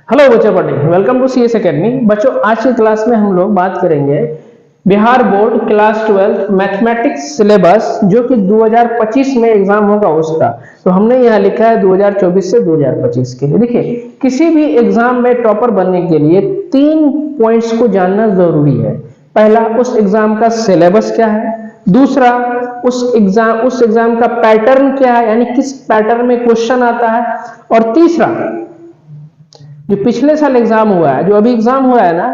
Hello बच्चों पढ़ने welcome to CS academy. बच्चों आज की क्लास में हम लोग बात करेंगे Bihar board class 12 mathematics syllabus जो कि 2025 में एग्जाम होगा उसका। तो हमने यहाँ लिखा है 2024 से 2025 के लिए। देखिए किसी भी एग्जाम में टॉपर बनने के लिए 3 पॉइंट्स को जानना जरूरी है। पहला, उस एग्जाम का सिलेबस क्या है। दूसरा, उस एग्जाम का पैटर्न क्या है, यानी किस पैटर्न में क्वेश्चन आता है। और तीसरा, जो पिछले साल एग्जाम हुआ है, जो अभी एग्जाम हुआ है ना,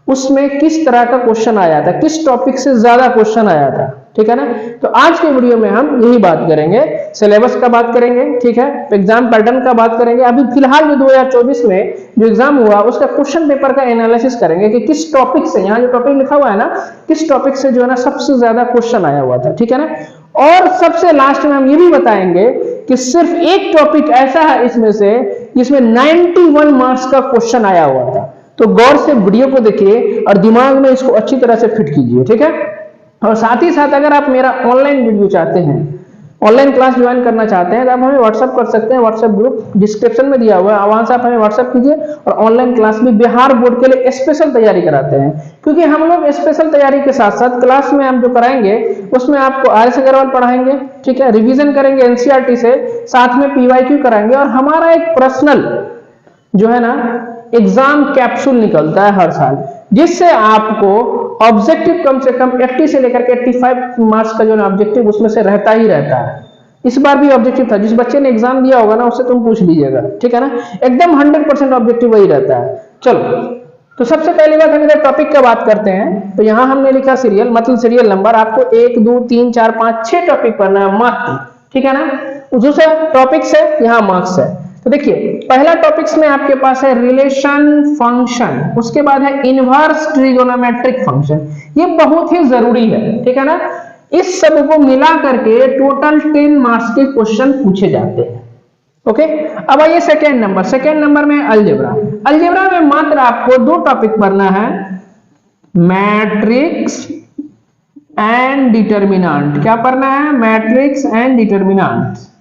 उसमें किस तरह का क्वेश्चन आया था, किस टॉपिक से ज्यादा क्वेश्चन आया था। ठीक है ना। तो आज के वीडियो में हम यही बात करेंगे, सिलेबस का बात करेंगे, ठीक है, एग्जाम पैटर्न का बात करेंगे। अभी फिलहाल जो 2024 में जो एग्जाम हुआ उसका क्वेश्चन पेपर का एनालिसिस करेंगे कि किस टॉपिक से, यहाँ जो टॉपिक लिखा हुआ है ना, किस टॉपिक से जो है ना सबसे ज्यादा क्वेश्चन आया हुआ था। ठीक है ना। और सबसे लास्ट में हम ये भी बताएंगे कि सिर्फ एक टॉपिक ऐसा है इसमें से जिसमें 91 मार्क्स का क्वेश्चन आया हुआ था। तो गौर से वीडियो को देखिए और दिमाग में इसको अच्छी तरह से फिट कीजिए। ठीक है। और साथ ही साथ अगर आप मेरा ऑनलाइन वीडियो चाहते हैं, ऑनलाइन क्लास ज्वाइन करना चाहते हैं, तो आप हमें व्हाट्सएप कर सकते हैं। व्हाट्सएप ग्रुप डिस्क्रिप्शन में दिया हुआ है, वहां से आप हमें व्हाट्सएप कीजिए। और ऑनलाइन क्लास भी बिहार बोर्ड के लिए स्पेशल तैयारी कराते हैं, क्योंकि हम लोग स्पेशल तैयारी के साथ साथ क्लास में हम जो कराएंगे उसमें आपको आर.एस. अग्रवाल पढ़ाएंगे, ठीक है, रिवीजन करेंगे एनसीईआरटी से, साथ में पीवाईक्यू कराएंगे। और हमारा एक पर्सनल जो है ना एग्जाम कैप्सूल निकलता है हर साल, जिससे आपको ऑब्जेक्टिव कम से कम 80 से लेकर के 85 मार्क्स का जो ऑब्जेक्टिव उसमें से रहता ही रहता है। इस बार भी ऑब्जेक्टिव था, जिस बच्चे ने एग्जाम दिया होगा ना उससे तुम पूछ लीजिएगा। ठीक है ना। एकदम 100% ऑब्जेक्टिव वही रहता है। चलो, तो सबसे पहली बात हम इधर टॉपिक का बात करते हैं। तो यहां हमने लिखा सीरियल, मतलब सीरियल नंबर। आपको 1 2 3 4 5 6 टॉपिक पढ़ना है मात्र। ठीक है ना। दूसरा टॉपिक्स है, यहाँ मार्क्स है। तो देखिए पहला टॉपिक्स में आपके पास है रिलेशन फंक्शन, उसके बाद है इनवर्स ट्रिगोनोमेट्रिक फंक्शन। ये बहुत ही जरूरी है। ठीक है ना। इस सब को मिला करके टोटल 10 मार्क्स के क्वेश्चन पूछे जाते हैं। ओके। अब आइए सेकेंड नंबर। सेकेंड नंबर में अलजेब्रा। अलजेब्रा में मात्र आपको 2 टॉपिक पढ़ना है, मैट्रिक्स एंड डिटर्मिनेंट। क्या पढ़ना है? Matrix and determinant.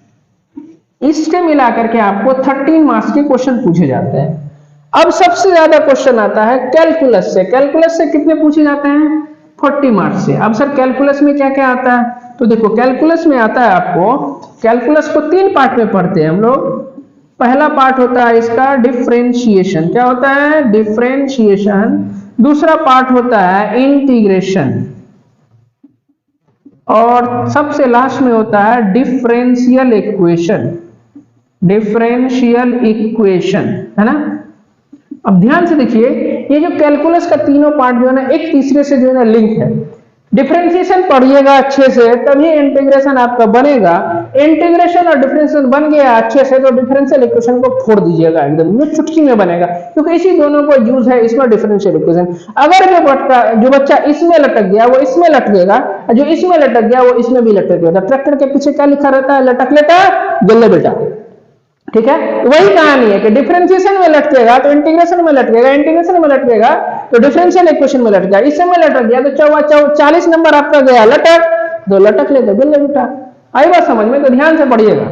इसके मिलाकर के आपको 13 मार्क्स के क्वेश्चन पूछे जाते हैं। अब सबसे ज्यादा क्वेश्चन आता है कैलकुलस से। कैलकुलस से कितने पूछे जाते हैं? 40 मार्क्स से। अब सर कैलकुलस में क्या क्या आता है? तो देखो कैलकुलस में आता है आपको, कैलकुलस को 3 पार्ट में पढ़ते हैं हम लोग। पहला पार्ट होता है इसका डिफरेंशिएशन। क्या होता है? डिफरेंशिएशन। दूसरा पार्ट होता है इंटीग्रेशन, और सबसे लास्ट में होता है डिफरेंशियल इक्वेशन। डिफरेंशियल इक्वेशन है ना। अब ध्यान से देखिए, ये जो कैलकुलस का तीनों पार्ट जो है ना एक तीसरे से जो है ना लिंक है। डिफरेंशिएशन पढ़िएगा अच्छे से, तभी इंटीग्रेशन आपका बनेगा। इंटीग्रेशन और डिफरेंशिएशन बन गया अच्छे से, तो डिफरेंशियल इक्वेशन को फोड़ दीजिएगा एकदम, ये चुटकी में बनेगा, क्योंकि इसी दोनों को यूज है इसमें डिफरेंशियल इक्वेशन। अगर जो बच्चा इसमें लटक गया वो इसमें लटकेगा, जो इसमें लटक गया वो इसमें भी लटकेगा। ट्रैक्टर के पीछे क्या लिखा रहता है? लटक लेता गल्ले बेटा। ठीक है। वही कहानी है कि डिफरेंशिएशन में लटकेगा तो इंटीग्रेशन में लटकेगा, इंटीग्रेशन में लटकेगा तो डिफरेंशियल इक्वेशन में लटकेगा। इसमें लटक गया तो 40 नंबर आपका गया लटक, तो लटक लेते गल्ले बेटा। आई बात समझ में? तो ध्यान से पढ़िएगा।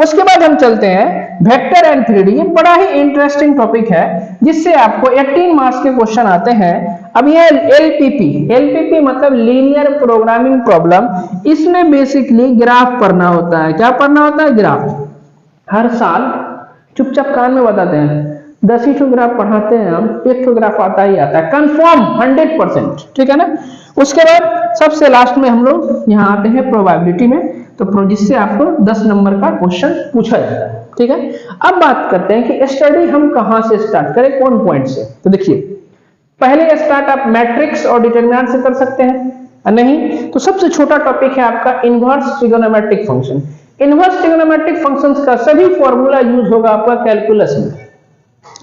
उसके बाद हम चलते हैं वेक्टर एंड 3D। ये बड़ा ही इंटरेस्टिंग टॉपिक है, जिससे आपको 18 मार्क्स के क्वेश्चन आते हैं। अब ये एलपीपी, एलपीपी मतलब लीनियर प्रोग्रामिंग प्रॉब्लम। इसमें बेसिकली ग्राफ पढ़ना होता है। क्या पढ़ना होता है? ग्राफ। हर साल चुपचाप कान में बताते हैं, 10 ही ठो ग्राफ पढ़ाते हैं हम, 1 ठो ग्राफ आता ही आता है कंफर्म 100%। ठीक है ना। उसके बाद सबसे लास्ट में हम लोग यहाँ आते हैं प्रोबेबिलिटी में, तो जिससे आपको 10 नंबर का क्वेश्चन पूछा जाता है। ठीक है। अब बात करते हैं कि स्टडी हम कहां से स्टार्ट करें, कौन पॉइंट से। तो देखिए पहले स्टार्ट आप मैट्रिक्स और डिटरमिनेंट से कर सकते हैं, नहीं तो सबसे छोटा टॉपिक है आपका inverse trigonometric function. Inverse trigonometric functions का सभी फॉर्मूला यूज होगा आपका कैलकुलस में।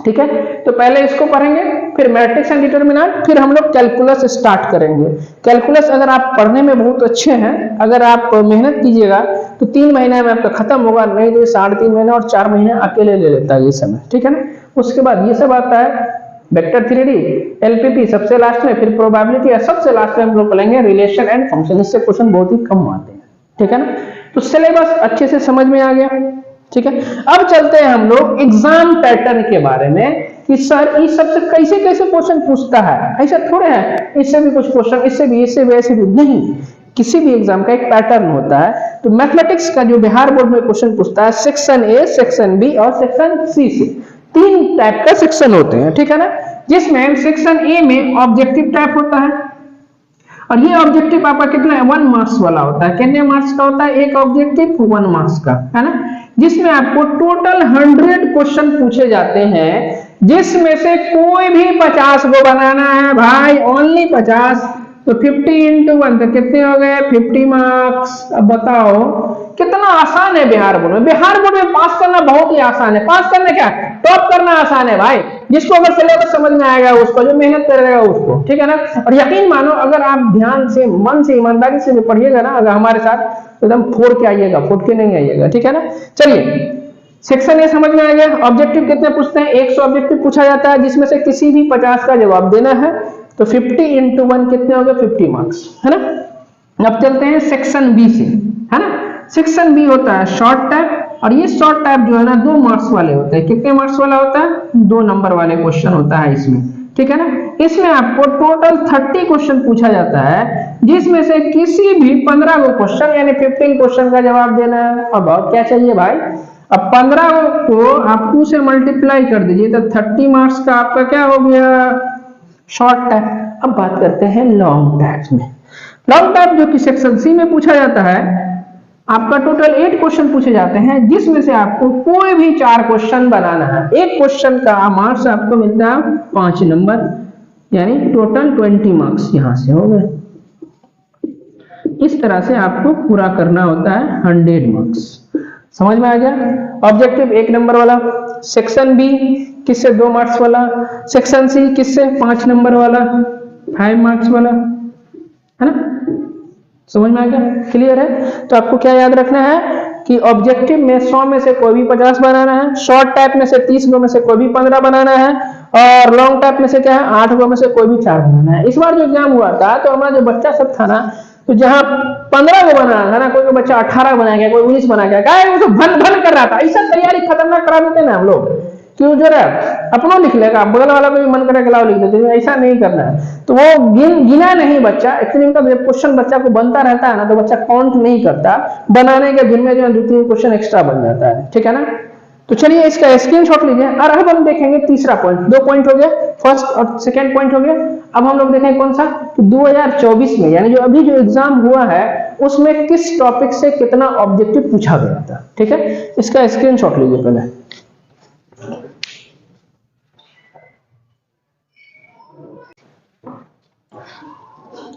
ठीक है। तो पहले इसको पढ़ेंगे, फिर मैट्रिक्स एंड डिटरमिनेंट, फिर हम लोग कैलकुलस स्टार्ट करेंगे। कैलकुलस अगर आप पढ़ने में बहुत अच्छे हैं, अगर आप मेहनत कीजिएगा तो 3 महीने में आपका खत्म होगा, नहीं तो 3.5 महीने और 4 महीने अकेले ले लेता है ये समय। ठीक है ना। उसके बाद ये सब आता है वेक्टर 3D, एलपीपी सबसे लास्ट में, फिर प्रोबेबिलिटी, सबसे लास्ट में हम लोग पढ़ेंगे रिलेशन एंड फंक्शन। इससे क्वेश्चन बहुत ही कम आते हैं। ठीक है ना। तो सिलेबस अच्छे से समझ में आ गया। ठीक है। अब चलते हैं हम लोग एग्जाम पैटर्न के बारे में कि सर इस सबसे कैसे कैसे क्वेश्चन पूछता है। ऐसा थोड़े है इससे भी कुछ क्वेश्चन, इससे भी, इससे भी, ऐसे भी नहीं। किसी भी एग्जाम का एक पैटर्न होता है। तो मैथमेटिक्स का जो बिहार बोर्ड में क्वेश्चन पूछता है, सेक्शन ए, सेक्शन बी और सेक्शन सी से 3 टाइप का सेक्शन होते हैं, ठीक है ना। जिसमें सेक्शन ए में ऑब्जेक्टिव टाइप होता है, और ये ऑब्जेक्टिव आपका कितना है, 1 मार्क्स वाला होता है। कितने मार्क्स का होता है, एक ऑब्जेक्टिव 1 मार्क्स का, है ना। जिसमें आपको टोटल 100 क्वेश्चन पूछे जाते हैं, जिसमें से कोई भी 50 को बनाना है भाई, ओनली 50। तो 50 इंटू 1 तो कितने हो गए, 50 मार्क्स। अब बताओ कितना आसान है बिहार बोर्ड में। बिहार बोर्ड में पास करना बहुत ही आसान है। पास करना क्या, टॉप करना आसान है भाई। जिसको अगर सिलेबस समझ में आएगा उसको, जो मेहनत करेगा उसको, ठीक है ना। और यकीन मानो अगर आप ध्यान से, मन से, ईमानदारी से पढ़िएगा ना अगर हमारे साथ, तो एकदम फोड़ के आइएगा, फुट के नहीं आइएगा, ठीक है ना। चलिए सेक्शन ए समझ में आ गया। ऑब्जेक्टिव कितने पूछते हैं, 100 ऑब्जेक्टिव पूछा जाता है, जिसमें से किसी भी 50 का जवाब देना है। तो 50 इंटू 1 कितने हो गए, 50 मार्क्स, है ना। अब चलते हैं सेक्शन बी से, है ना। सेक्शन बी होता है शॉर्ट टाइप, और ये शॉर्ट टाइप जो है ना 2 मार्क्स वाले होते हैं। कितने मार्क्स वाला होता है, 2 नंबर वाले क्वेश्चन होता है इसमें, ठीक है ना। इसमें आपको टोटल 30 क्वेश्चन पूछा जाता है, जिसमें से किसी भी 15 को क्वेश्चन यानी 15 क्वेश्चन का जवाब देना है। अब और क्या चाहिए भाई, अब 15 को आप 2 से मल्टीप्लाई कर दीजिए, तो 30 मार्क्स का आपका क्या हो गया, शॉर्ट टाइप। अब बात करते हैं लॉन्ग टाइप में। लॉन्ग टाइप जो कि सेक्शन सी में पूछा जाता है, आपका टोटल 8 क्वेश्चन पूछे जाते हैं, जिसमें से आपको कोई भी 4 क्वेश्चन बनाना है। एक क्वेश्चन का मार्क्स आपको मिलता है 5 नंबर, यानी टोटल 20 मार्क्स यहां से हो गए। इस तरह से आपको पूरा करना होता है 100 मार्क्स। समझ में आ गया। ऑब्जेक्टिव 1 नंबर वाला, सेक्शन बी किससे 2 मार्क्स वाला, सेक्शन सी किससे 5 नंबर वाला, 5 मार्क्स वाला, है ना। समझ में आ गया, क्लियर है। तो आपको क्या याद रखना है कि ऑब्जेक्टिव में 100 में से कोई भी 50 बनाना है, शॉर्ट टाइप में से 30 में से कोई भी 15 बनाना है, और लॉन्ग टाइप में से क्या है 8 में से कोई भी 4 बनाना है। इस बार जो एग्जाम हुआ था तो हमारा जो बच्चा सब था ना, तो जहां 15 को बनाना था ना, कोई बच्चा 18 बना गया, कोई 19 बना गया, क्या वो तो भन भन कर रहा था। ऐसा तैयारी खतरनाक करा देते ना हम लोग, क्यों जो है अपनों लिख लेगा, बगल वाला को भी मन करे लाओ लिख देते, ऐसा नहीं करना है। तो वो गिना नहीं बच्चा, एक्चुअली उनका जब क्वेश्चन बच्चा को बनता रहता है ना, तो बच्चा काउंट नहीं करता, बनाने के दिन में जो 2-3 क्वेश्चन एक्स्ट्रा बन जाता है, ठीक है ना। तो चलिए इसका स्क्रीनशॉट लीजिए, और अब हम देखेंगे तीसरा पॉइंट। 2 पॉइंट हो गया, फर्स्ट और सेकंड पॉइंट हो गया। अब हम लोग देखेंगे कौन सा, 2024 में यानी जो अभी जो एग्जाम हुआ है उसमें किस टॉपिक से कितना ऑब्जेक्टिव पूछा गया था, ठीक है। इसका स्क्रीनशॉट लीजिए पहले।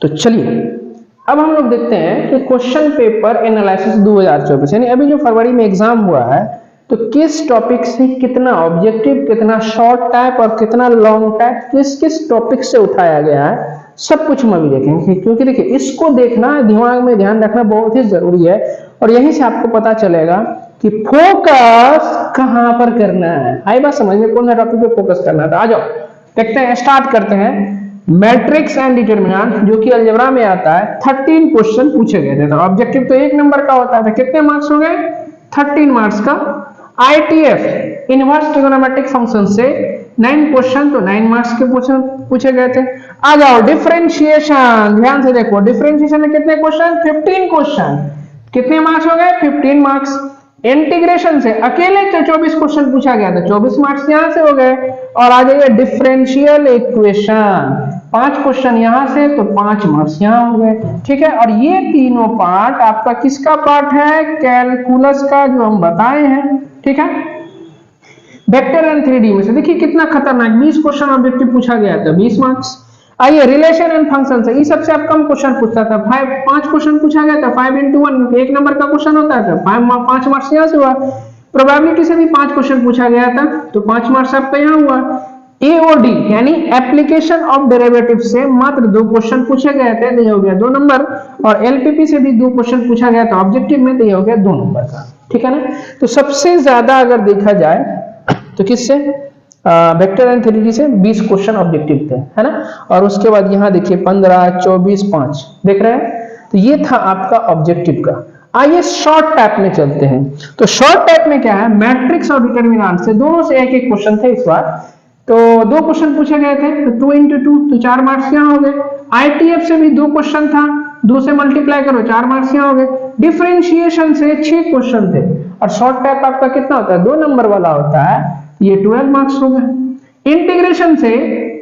तो चलिए अब हम लोग देखते हैं कि क्वेश्चन पेपर एनालिसिस 2024 यानी अभी जो फरवरी में एग्जाम हुआ है, तो किस टॉपिक से कितना ऑब्जेक्टिव, कितना शॉर्ट टाइप और कितना लॉन्ग टाइप, किस किस टॉपिक से उठाया गया है, सब कुछ हम अभी देखेंगे। क्योंकि देखिए इसको देखना, दिमाग में ध्यान रखना बहुत ही जरूरी है, और यहीं से आपको पता चलेगा कि फोकस कहां पर करना है। आई बात समझ में, कौन सा टॉपिक पे फोकस करना था। आ जाओ देखते हैं, स्टार्ट करते हैं। मैट्रिक्स एंड डिटरमिनेंट जो कि अलजेब्रा में आता है, 13 क्वेश्चन पूछे गए थे। तो ऑब्जेक्टिव तो 1 नंबर का होता है, कितने मार्क्स हो गए, 13 मार्क्स का। आईटीएफ इनवर्स ट्रिगोनोमेट्रिक फंक्शन से 9 क्वेश्चन, तो 9 मार्क्स के क्वेश्चन पूछे गए थे। आ जाओ डिफरेंशिएशन, ध्यान से देखो, डिफरेंशिएशन में कितने क्वेश्चन, 15 क्वेश्चन, कितने मार्क्स हो गए, 15 मार्क्स। इंटीग्रेशन से अकेले 24 क्वेश्चन पूछा गया था, 24 मार्क्स यहां से हो गए। और आ जाइए डिफरेंशियल इक्वेशन, 5 क्वेश्चन यहां से, तो 5 मार्क्स यहां हो गए, ठीक है। और ये तीनों पार्ट आपका किसका पार्ट है, कैलकुलस का, जो हम बताए हैं, ठीक है। वेक्टर एंड 3D में से देखिए कितना खतरनाक, 20 क्वेश्चन ऑब्जेक्टिव पूछा गया था, 20 मार्क्स। आइए रिलेशन एंड फंक्शन से, ये सबसे आप कम क्वेश्चन पूछता था, 5 क्वेश्चन पूछा गया था, 5 इंटू 1 1 नंबर का क्वेश्चन होता था, 5 मार्क्स यहाँ से हुआ। प्रोबेबिलिटी से भी 5 क्वेश्चन पूछा गया था, तो 5 मार्क्स आपका यहाँ हुआ। एओडी यानी एप्लीकेशन ऑफ डेरिवेटिव से मात्र 2 क्वेश्चन पूछे गए थे, तो ये हो गया 2 नंबर। और एलपीपी से भी 2 क्वेश्चन पूछा गया था ऑब्जेक्टिव में, तो ये हो गया 2 नंबर का, ठीक है ना। तो सबसे ज्यादा अगर देखा जाए तो किससे, वेक्टर एंड 3D से 20 क्वेश्चन ऑब्जेक्टिव थे, है ना। और उसके बाद यहाँ देखिए 15, 24, 5 देख रहे हैं। तो ये था आपका ऑब्जेक्टिव का। आइए शॉर्ट टाइप में चलते हैं। तो शॉर्ट टाइप में क्या है, मैट्रिक्स और डिटर्मिनेंट से दोनों से एक एक क्वेश्चन थे इस बार। तो दो क्वेश्चन पूछे गए थे, तो 2 into 2 तो 4 मार्क्स यहाँ हो गए। आईटीएफ से भी दो क्वेश्चन था, 2 से मल्टीप्लाई करो 4 मार्क्स यहाँ हो गए। डिफरेंशिएशन से 6 क्वेश्चन थे, और शॉर्ट टाइप आपका कितना होता है, 2 नंबर वाला होता है, ये 12 मार्क्स हो गए। इंटीग्रेशन से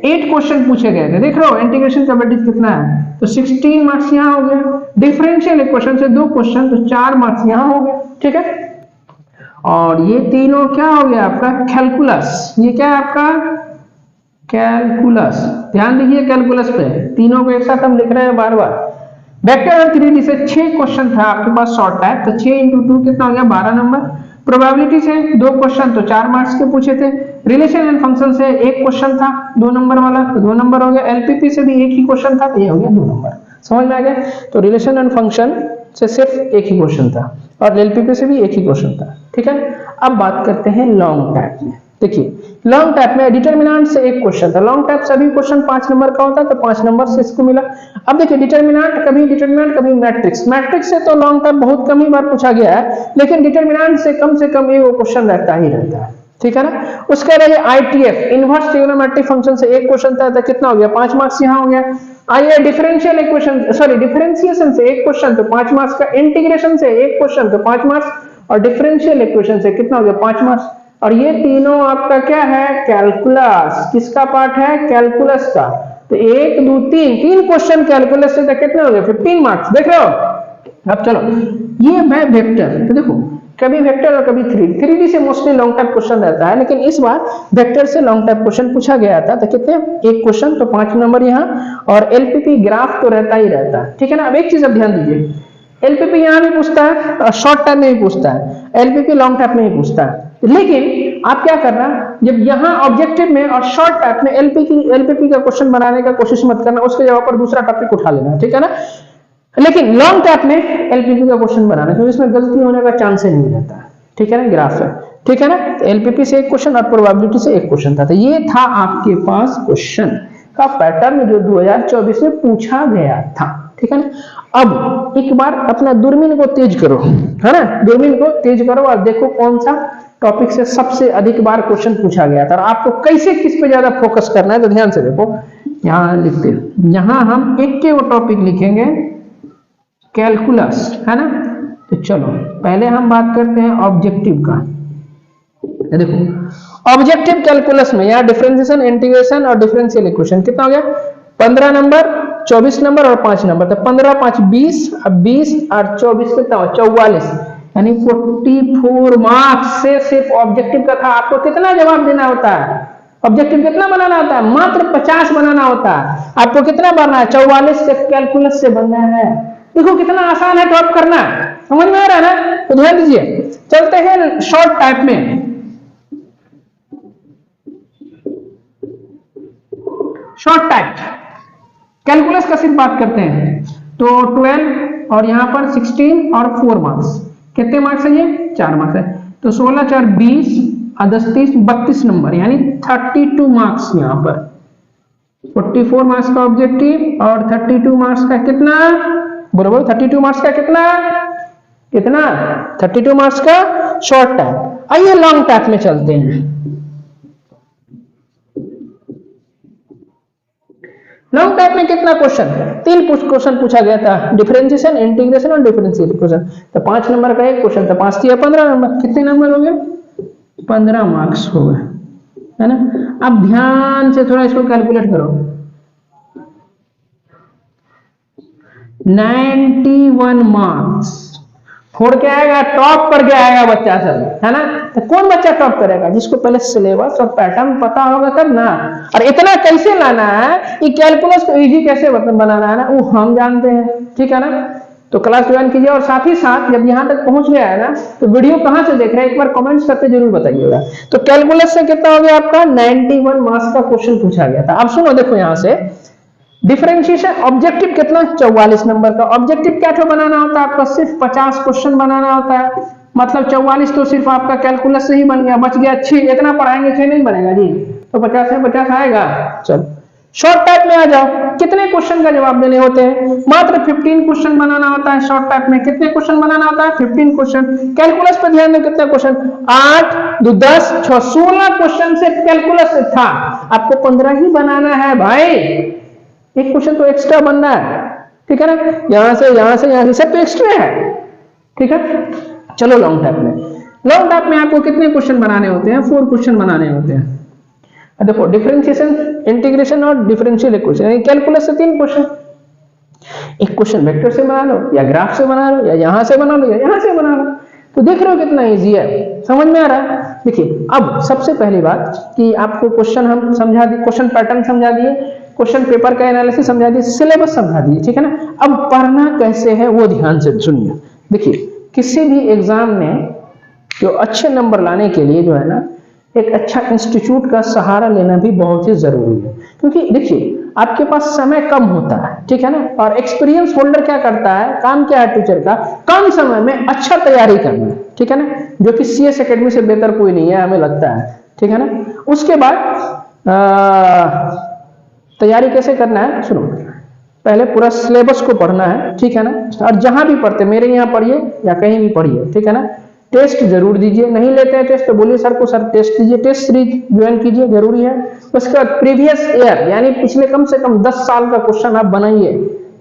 8 क्वेश्चन पूछे गए थे, देख रहे हो इंटीग्रेशन का वेटेज कितना है, तो 16 मार्क्स यहाँ हो गए। डिफरेंशियल इक्वेशन से 2 क्वेश्चन, तो 4 मार्क्स यहाँ हो गए, ठीक है। और ये तीनों क्या हो गया आपका, कैलकुलस, ये क्या है आपका कैलकुलस, ध्यान दीजिए कैलकुलस पे, तीनों को एक साथ हम लिख रहे हैं बार बार। वेक्टर और 3D से 6 क्वेश्चन था आपके पास शॉर्ट टाइप, तो 6 into 2 कितना हो गया, 12 नंबर। प्रोबेबिलिटी से 2 क्वेश्चन, तो 4 मार्क्स के पूछे थे। रिलेशन एंड फंक्शन से 1 क्वेश्चन था 2 नंबर वाला, तो 2 नंबर हो गया। एलपीपी से भी 1 ही क्वेश्चन था, तो ये हो गया 2 नंबर। समझ में आ गया। तो रिलेशन एंड फंक्शन से सिर्फ 1 ही क्वेश्चन था, और एलपीपी से भी 1 ही क्वेश्चन था, ठीक है। अब बात करते हैं लॉन्ग टाइप में। देखिए लॉन्ग टाइप में डिटर्मिनेंट से 1 क्वेश्चन था। लॉन्ग टाइप सभी क्वेश्चन 5 नंबर का होता है, तो 5 नंबर से इसको मिला। अब देखिए डिटर्मिनेंट कभी मैट्रिक्स, मैट्रिक्स से तो लॉन्ग टाइप बहुत कम ही बार पूछा गया है, लेकिन डिटर्मिनेंट से कम एक क्वेश्चन रहता ही रहता है, ठीक है ना। उसके रहिए आईटीएफ, इनवर्स ट्रिग्नोमेट्रिक फंक्शन से 1 क्वेश्चन था, तो कितना हो गया, 5 मार्क्स यहाँ हो गया। आइए डिफरेंशियल इक्वेशन, सॉरी डिफरेंशिएशन से 1 क्वेश्चन, तो 5 मार्क्स का। इंटीग्रेशन से 1 क्वेश्चन, तो 5 मार्क्स। और डिफरेंशियल इक्वेशन से कितना हो गया, 5 मार्क्स। और ये तीनों आपका क्या है, कैलकुलस, किसका पार्ट है, कैलकुलस का। तो 1 2 3 क्वेश्चन कैलकुलस से, तो कितने हो गए, 15 मार्क्स, देख रहे हो। अब चलो ये है वेक्टर, तो देखो कभी वेक्टर और कभी 3D से मोस्टली लॉन्ग टाइप क्वेश्चन रहता है, लेकिन इस बार वेक्टर से लॉन्ग टाइप क्वेश्चन पूछा गया था, तो कितने, 1 क्वेश्चन, तो 5 नंबर यहाँ। और एलपीपी ग्राफ तो रहता ही रहता है, ठीक है ना। अब एक चीज अब ध्यान दीजिए, एलपीपी यहाँ भी पूछता है और शॉर्ट टाइप में भी पूछता है, एलपीपी लॉन्ग टाइप में भी पूछता है। लेकिन आप क्या करना, जब यहाँ ऑब्जेक्टिव में और शॉर्ट टाइप में एलपीपी का क्वेश्चन बनाने का कोशिश मत करना, उसके जगह पर दूसरा टॉपिक उठा लेना, ठीक है ना। लेकिन लॉन्ग टाइप में एलपीपी का क्वेश्चन बनाना, क्योंकि इसमें गलती होने का चांस ही नहीं रहता, ठीक है ना। ग्राफ है, ठीक है ना। तो एलपीपी से 1 क्वेश्चन और प्रोबेबिलिटी से 1 क्वेश्चन था। तो ये था आपके पास क्वेश्चन का पैटर्न जो 2024 में पूछा गया था, ठीक है ना। अब एक बार अपना दूरबीन को तेज करो, है ना, दूरबीन को तेज करो और देखो कौन सा टॉपिक से सबसे अधिक बार क्वेश्चन पूछा गया था, और आपको कैसे किस पे ज्यादा फोकस करना है। तो ध्यान से देखो, यहाँ लिखते हैं, यहाँ हम एक के वो टॉपिक लिखेंगे कैलकुलस, है ना। तो चलो पहले हम बात करते हैं ऑब्जेक्टिव का। देखो ऑब्जेक्टिव कैलकुलस में यहाँ डिफरेंशिएशन, इंटीग्रेशन और डिफरेंशियल इक्वेशन कितना हो गया, 15 नंबर, 24 नंबर और 5 नंबर। तो 15 5 20, अब 20 और 24 कितना हो, 44, यानी 44 मार्क्स से सिर्फ ऑब्जेक्टिव का था। आपको कितना जवाब देना होता है, ऑब्जेक्टिव कितना बनाना होता है, मात्र 50 बनाना होता है। आपको कितना बनना है, 44 से कैलकुलस से बनना है। देखो कितना आसान है टॉप करना, समझ में आ रहा है ना। तो ध्यान दीजिए, चलते हैं शॉर्ट टाइप में। शॉर्ट टाइप कैलकुलस का सिर्फ बात करते हैं, तो 12 और यहां पर 16 और 4 मार्क्स, कितने मार्क्स है ये, 4 मार्क्स है। तो 16 4 20 और 10 30 32 नंबर, यानी 32 मार्क्स यहाँ पर। 44 मार्क्स का ऑब्जेक्टिव और 32 मार्क्स का कितना, बराबर 32 मार्क्स का कितना, 32 मार्क्स का शॉर्ट टाइप। आइए लॉन्ग टाइप में चलते हैं। लॉन्ग टाइप में कितना क्वेश्चन, 3 क्वेश्चन पूछा गया था, डिफरेंशिएशन, इंटीग्रेशन और डिफरेंशियल इक्वेशन। तो 5 नंबर का एक क्वेश्चन था, 5 3 15 नंबर, कितने नंबर हो गए, 15 मार्क्स हो गए, है ना। अब ध्यान से थोड़ा इसको कैलकुलेट करो, 91 मार्क्स फोड़ के आएगा, टॉप करके आएगा बच्चा सब, है ना। तो कौन बच्चा टॉप करेगा, जिसको पहले सिलेबस और पैटर्न पता होगा तब ना। और इतना कैसे लाना है, ये कैलकुलस को इजी कैसे बनाना है ना, वो हम जानते हैं, ठीक है ना। तो क्लास ज्वाइन कीजिए, और साथ ही साथ जब यहाँ तक पहुंच गया है ना, तो वीडियो कहाँ से देख रहे हैं एक बार कमेंट्स करके जरूर बताइएगा। तो कैलकुलस से कितना हो गया आपका, 91 मार्क्स का क्वेश्चन पूछा गया था। अब सुनो, देखो यहाँ से डिफरेंशिएशन ऑब्जेक्टिव कितना, 44 नंबर का। ऑब्जेक्टिव क्या तो बनाना होता है आपका, सिर्फ 50 क्वेश्चन बनाना होता है, मतलब 44 तो सिर्फ आपका कैलकुलस से ही बन गया, बच गया 6, इतना पढ़ाएंगे 6 नहीं बनेगा जी, तो 50 में 50 आएगा। चलो शॉर्ट टाइप में आ जाओ, कितने क्वेश्चन का जवाब देने होते हैं? मात्र 15 क्वेश्चन बनाना होता है शॉर्ट टाइप में। कितने क्वेश्चन बनाना होता है? 15 क्वेश्चन। कैलकुलस पर ध्यान दें, कितने क्वेश्चन? 8 2 10 6 16 क्वेश्चन से कैलकुलस था, आपको 15 ही बनाना है भाई। एक क्वेश्चन तो एक्स्ट्रा बनना है, ठीक है ना, यहां से यहां से यहां से सब तो एक्स्ट्रा है, ठीक है। चलो लॉन्ग टाइप में, लॉन्ग टाइप में आपको कितने क्वेश्चन बनाने होते हैं? 4 क्वेश्चन बनाने होते हैं। देखो, डिफरेंशिएशन, इंटीग्रेशन और डिफरेंशियल इक्वेशन, कैलकुलस से 3 क्वेश्चन। एक क्वेश्चन वेक्टर से बना लो, या ग्राफ से बना लो, या यहां से बना लो, या यहां से बना लो। तो देख रहे हो कितना इजी है, समझ में आ रहा है? देखिए, अब सबसे पहली बात कि आपको क्वेश्चन हम समझा दिए, क्वेश्चन पैटर्न समझा दिए, क्वेश्चन पेपर का एनालिसिस समझा दिए, सिलेबस समझा दिए, ठीक है ना। अब पढ़ना कैसे है वो ध्यान से सुनिए। देखिए, किसी भी एग्जाम में जो अच्छे नंबर लाने के लिए जो है ना, एक अच्छा इंस्टीट्यूट का सहारा लेना भी बहुत ही जरूरी है। क्योंकि देखिए, आपके पास समय कम होता है, ठीक है ना, और एक्सपीरियंस होल्डर क्या करता है, काम क्या है टीचर का, कम समय में अच्छा तैयारी करना, ठीक है ना, जो कि CS एकेडमी से बेहतर कोई नहीं है हमें लगता है, ठीक है ना। उसके बाद तैयारी कैसे करना है, सुनो, पहले पूरा सिलेबस को पढ़ना है, ठीक है ना, और जहां भी पढ़ते, मेरे यहाँ पढ़िए या कहीं भी पढ़िए, ठीक है ना। टेस्ट जरूर दीजिए, नहीं लेते हैं टेस्ट तो बोलिए सर को, सर टेस्ट दीजिए, टेस्ट सीरीज ज्वाइन कीजिए, जरूरी है। उसके बाद प्रीवियस ईयर यानी पिछले कम से कम 10 साल का क्वेश्चन आप बनाइए,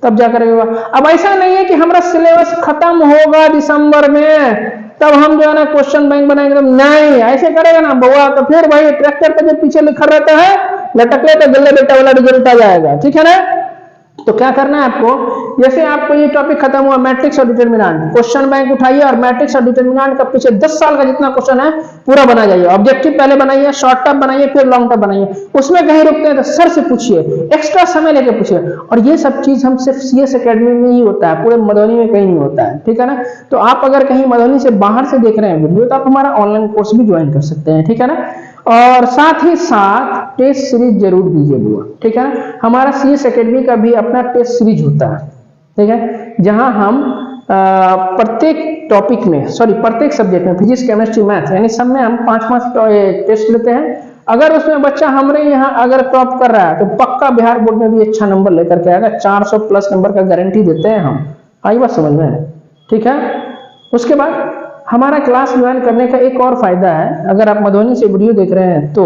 तब जाकर होगा। अब ऐसा नहीं है कि हमारा सिलेबस खत्म होगा दिसंबर में तब हम जो है ना क्वेश्चन बैंक बनाएंगे, नहीं, ऐसे करेगा ना बउआ तो फिर भाई ट्रैक्टर पे जो पीछे लिखा रहता है लटकले तो गले बेटा वाला रिजल्ट आ जाएगा, ठीक है ना। तो क्या करना है आपको, जैसे आपको ये टॉपिक खत्म हुआ मैट्रिक्स और डिटरमिनेंट, क्वेश्चन बैंक उठाइए और मैट्रिक्स और डिटरमिनेंट का पीछे 10 साल का जितना क्वेश्चन है पूरा बना जाइए। ऑब्जेक्टिव पहले बनाइए, शॉर्ट टर्म बनाइए, फिर लॉन्ग टर्म बनाइए। उसमें कहीं रुकते हैं तो सर से पूछिए, एक्स्ट्रा समय लेके पूछिए। और ये सब चीज हम सिर्फ CS एकेडमी में ही होता है, पूरे मधुबनी में कहीं नहीं होता है, ठीक है ना। तो आप अगर कहीं मधुबनी से बाहर से देख रहे हैं वीडियो तो आप हमारा ऑनलाइन कोर्स भी ज्वाइन कर सकते हैं, ठीक है ना। और साथ ही साथ टेस्ट सीरीज जरूर दीजिए बुआ, ठीक है ना। हमारा CS एकेडमी का भी अपना टेस्ट सीरीज होता है, ठीक है, जहां हम प्रत्येक टॉपिक में, सॉरी प्रत्येक सब्जेक्ट में, फिजिक्स केमिस्ट्री मैथ यानी सब में हम 5-5 टेस्ट लेते हैं। अगर उसमें बच्चा हमारे यहाँ अगर टॉप कर रहा है तो पक्का बिहार बोर्ड में भी अच्छा नंबर लेकर के आएगा। 400 प्लस नंबर का गारंटी देते हैं हम, आई बात समझ में, ठीक है। उसके बाद हमारा क्लास ज्वाइन करने का एक और फायदा है, अगर आप मधुबनी से वीडियो देख रहे हैं तो,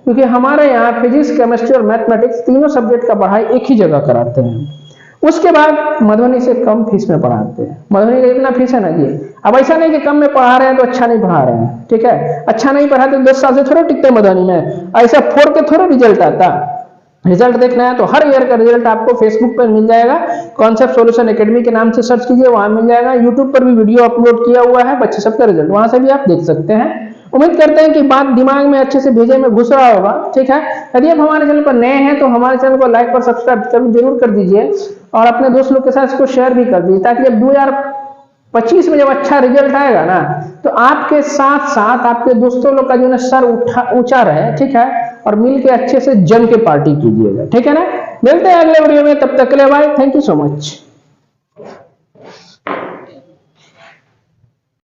क्योंकि हमारे यहाँ फिजिक्स केमिस्ट्री और मैथमेटिक्स तीनों सब्जेक्ट का पढ़ाई एक ही जगह कराते हैं। उसके बाद मधुबनी से कम फीस में पढ़ाते हैं। मधुबनी का इतना फीस है ना जी, अब ऐसा नहीं कि कम में पढ़ा रहे हैं तो अच्छा नहीं पढ़ा रहे हैं, ठीक है। अच्छा नहीं पढ़ाते 10 साल से थोड़ा टिकते मधुबनी में, ऐसा 4 के थोड़ा रिजल्ट आता। रिजल्ट देखना है तो हर ईयर का रिजल्ट आपको फेसबुक पर मिल जाएगा, कॉन्सेप्ट सॉल्यूशन एकेडमी के नाम से सर्च कीजिए, वहां मिल जाएगा। यूट्यूब पर भी वीडियो अपलोड किया हुआ है बच्चे सबका रिजल्ट, वहां से भी आप देख सकते हैं। उम्मीद करते हैं कि बात दिमाग में अच्छे से भेजे में घुस रहा होगा, ठीक है। यदि आप हमारे चैनल पर नए हैं तो हमारे चैनल को लाइक और सब्सक्राइब जरूर कर दीजिए और अपने दोस्त लोग के साथ इसको शेयर भी कर दीजिए, ताकि जब 2025 में जब अच्छा रिजल्ट आएगा ना तो आपके साथ साथ आपके दोस्तों लोग का जो है सर ऊंचा रहे, ठीक है, और मिल के अच्छे से जम के पार्टी कीजिएगा, ठीक है ना। मिलते हैं अगले वीडियो में, तब तक के लिए bye, thank you so much.